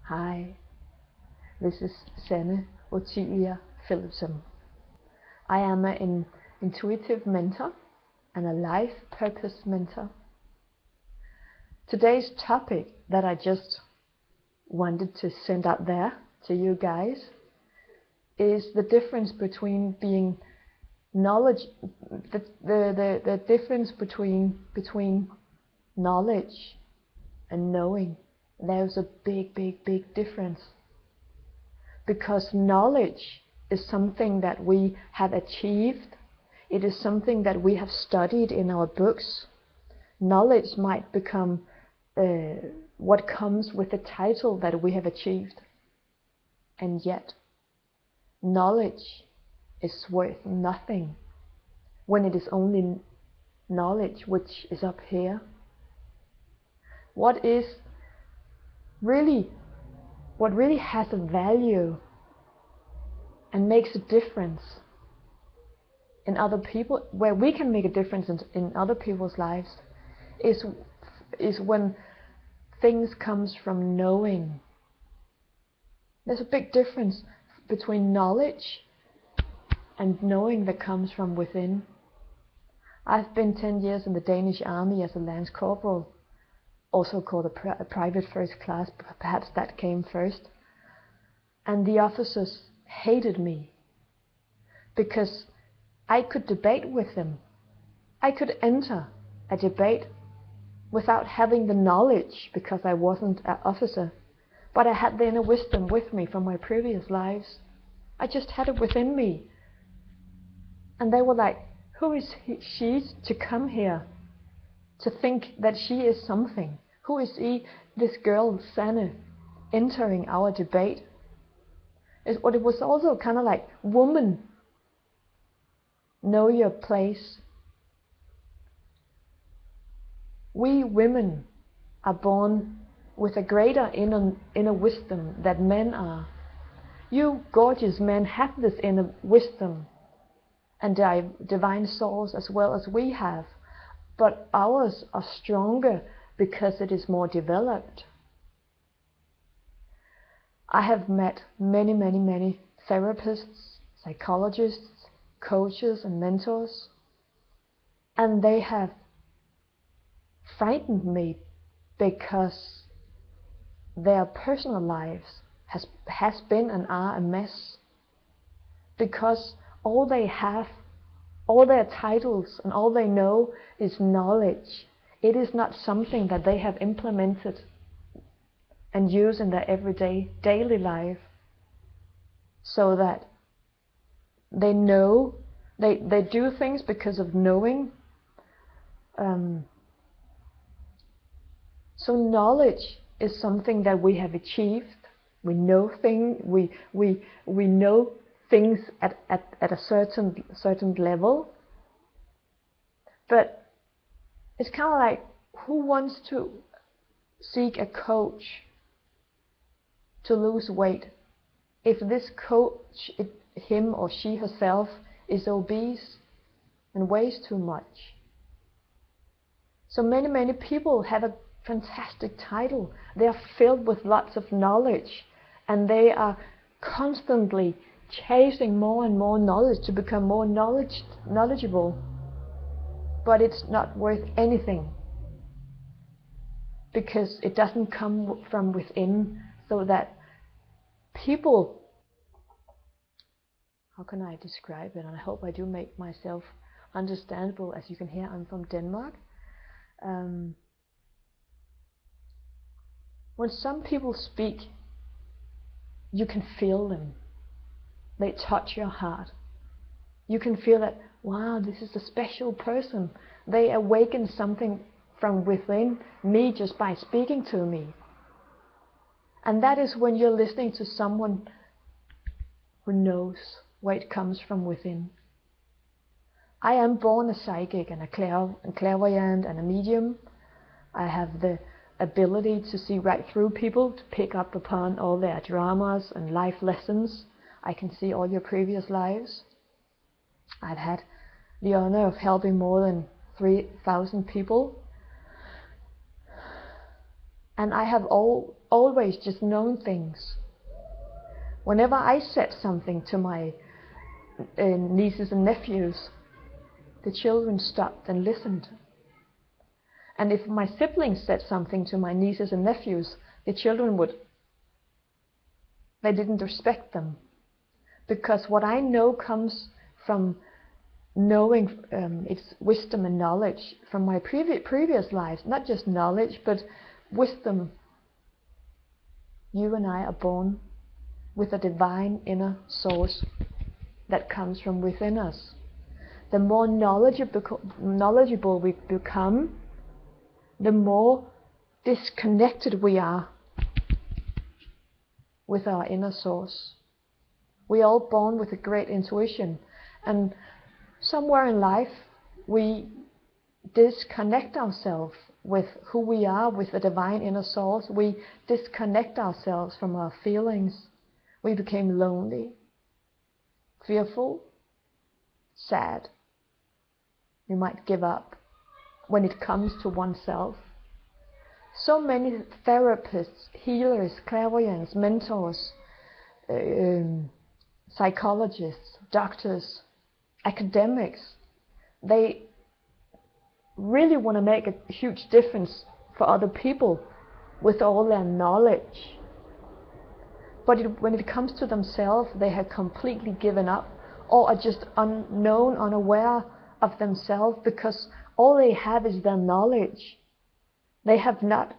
Hi, this is Sanne Ottilia Philipson. I am an intuitive mentor and a life purpose mentor. Today's topic that I just wanted to send out there to you guys is the difference between being knowledge, the difference between knowledge and knowing. There's a big difference, because knowledge is something that we have achieved. It is something that we have studied in our books. Knowledge might become what comes with the title that we have achieved. And yet, knowledge is worth nothing when it is only knowledge which is up here. What really has a value and makes a difference in other people, where we can make a difference in other people's lives, is when things comes from knowing. There's a big difference between knowledge and knowing that comes from within. I've been 10 years in the Danish army as a lance corporal, also called a private first class, perhaps that came first. And the officers hated me because I could debate with them. I could enter a debate without having the knowledge, because I wasn't an officer, but I had the inner wisdom with me from my previous lives. I just had it within me. And they were like, who is she to come here to think that she is something? Who is this girl Sanne entering our debate? It was also kind of like, woman, know your place. We women are born with a greater inner wisdom than men are. You gorgeous men have this inner wisdom and divine source as well as we have, but ours are stronger because it is more developed. I have met many therapists, psychologists, coaches and mentors, and they have frightened me because their personal lives has been and are a mess, because all they have, all their titles and all they know is knowledge. It is not something that they have implemented and use in their everyday, daily life, so that they know, they do things because of knowing. So knowledge is something that we have achieved. We know we know things at a certain level. But it's kind of like, who wants to seek a coach to lose weight if this coach, him or she herself, is obese and weighs too much? So many people have a fantastic title. They are filled with lots of knowledge, and they are constantly chasing more and more knowledge to become more knowledgeable. But it's not worth anything, because it doesn't come from within. So that people, how can I describe it? And I hope I do make myself understandable. As you can hear, I'm from Denmark. When some people speak, you can feel them. They touch your heart. You can feel that, wow, this is a special person. They awaken something from within me just by speaking to me. And that is when you're listening to someone who knows where it comes from within. I am born a psychic and a clairvoyant and a medium. I have the ability to see right through people, to pick up upon all their dramas and life lessons. I can see all your previous lives. I've had the honor of helping more than 3,000 people. And I have always just known things. Whenever I said something to my nieces and nephews, the children stopped and listened. And if my siblings said something to my nieces and nephews, the children they didn't respect them. Because what I know comes from knowing, it's wisdom and knowledge from my previous lives. Not just knowledge, but wisdom. You and I are born with a divine inner source that comes from within us. The more knowledgeable we become, the more disconnected we are with our inner source. We're all born with a great intuition, and somewhere in life we disconnect ourselves with who we are, with the divine inner source. We disconnect ourselves from our feelings. We became lonely, fearful, sad. We might give up when it comes to oneself. So many therapists, healers, clairvoyants, mentors, psychologists, doctors, academics, they really want to make a huge difference for other people with all their knowledge. But when it comes to themselves, they have completely given up, or are just unknown, unaware of themselves, because all they have is their knowledge. They have not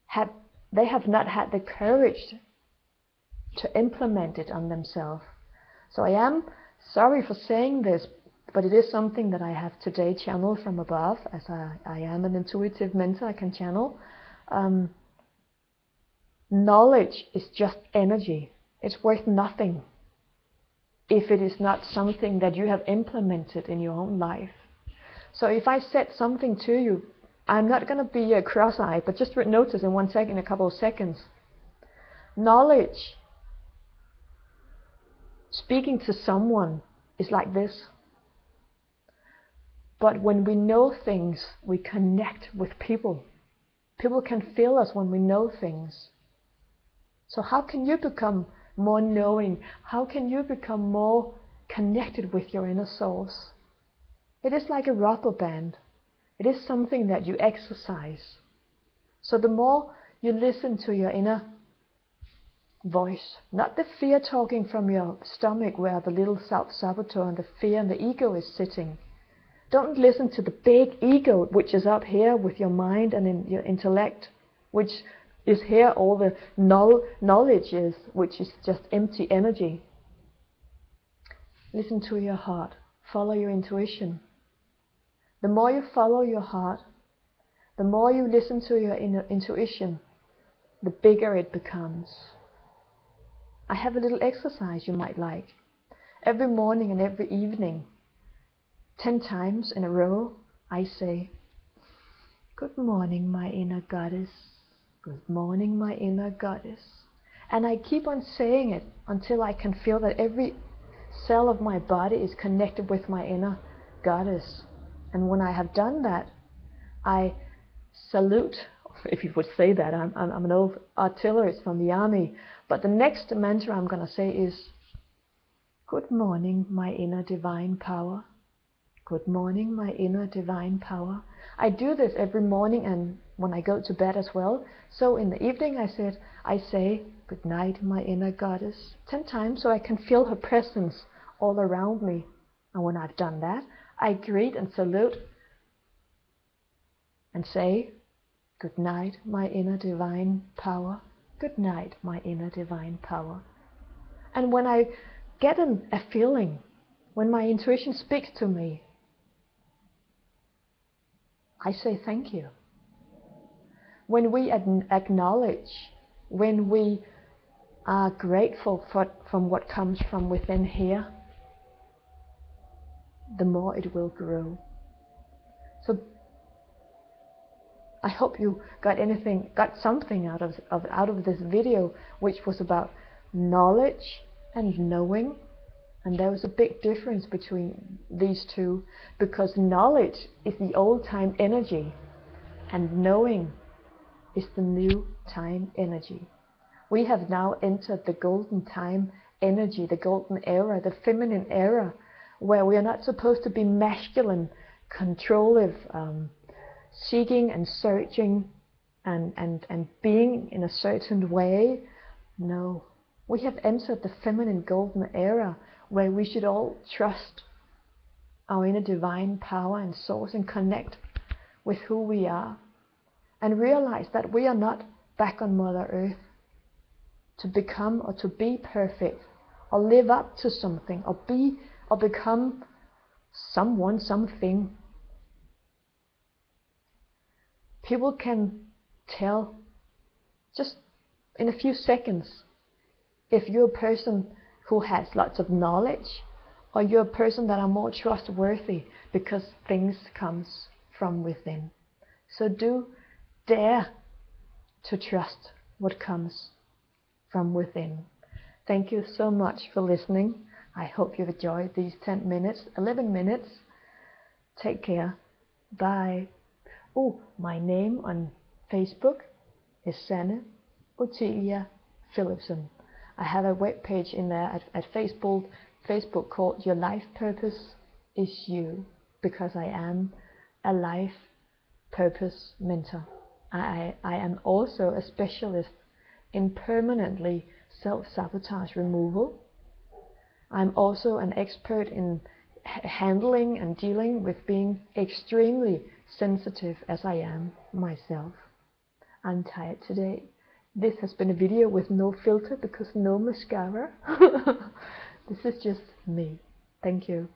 had the courage to implement it on themselves. So I am sorry for saying this, but it is something that I have today channeled from above, as I am an intuitive mentor. I can channel. Knowledge is just energy. It's worth nothing if it is not something that you have implemented in your own life. So if I said something to you, I'm not going to be cross-eyed, but just notice in 1 second, a couple of seconds. Knowledge, speaking to someone, is like this. But when we know things, we connect with people. People can feel us when we know things. So how can you become more knowing? How can you become more connected with your inner source? It is like a rubber band. It is something that you exercise. So the more you listen to your inner voice, not the fear talking from your stomach where the little self-saboteur and the fear and the ego is sitting. Don't listen to the big ego, which is up here with your mind and in your intellect, which is here all the knowledge is, which is just empty energy. Listen to your heart. Follow your intuition. The more you follow your heart, the more you listen to your inner intuition, the bigger it becomes. I have a little exercise you might like. Every morning and every evening, 10 times in a row, I say, "Good morning, my inner goddess. Good morning, my inner goddess." And I keep on saying it until I can feel that every cell of my body is connected with my inner goddess. And when I have done that, I salute, if you would say that. I'm an old artillerist from the army. But the next mantra I'm going to say is, "Good morning, my inner divine power. Good morning, my inner divine power." I do this every morning and when I go to bed as well. So in the evening I say, "Good night, my inner goddess," 10 times, so I can feel her presence all around me. And when I've done that, I greet and salute and say, "Good night, my inner divine power. Good night, my inner divine power." And when I get a feeling, when my intuition speaks to me, I say thank you. When we acknowledge, when we are grateful from what comes from within here, the more it will grow. So I hope you got something out of this video, which was about knowledge and knowing. And there was a big difference between these two, because knowledge is the old time energy and knowing is the new time energy. We have now entered the golden time energy, the golden era, the feminine era, where we are not supposed to be masculine, controlling, seeking and searching and being in a certain way. No, we have entered the feminine golden era where we should all trust our inner divine power and source and connect with who we are and realize that we are not back on Mother Earth to become or to be perfect or live up to something or be or become someone, something. People can tell just in a few seconds if you're a person who has lots of knowledge or you're a person that are more trustworthy, because things comes from within. So do dare to trust what comes from within. Thank you so much for listening. I hope you've enjoyed these 10 minutes, 11 minutes. Take care. Bye. Oh, my name on Facebook is Sanne Ottilia Philipsen. I have a web page in there at Facebook called Your Life Purpose is You, because I am a life purpose mentor. I am also a specialist in permanently self-sabotage removal. I'm also an expert in handling and dealing with being extremely sensitive as I am myself. I'm tired today. This has been a video with no filter because no mascara. This is just me. Thank you.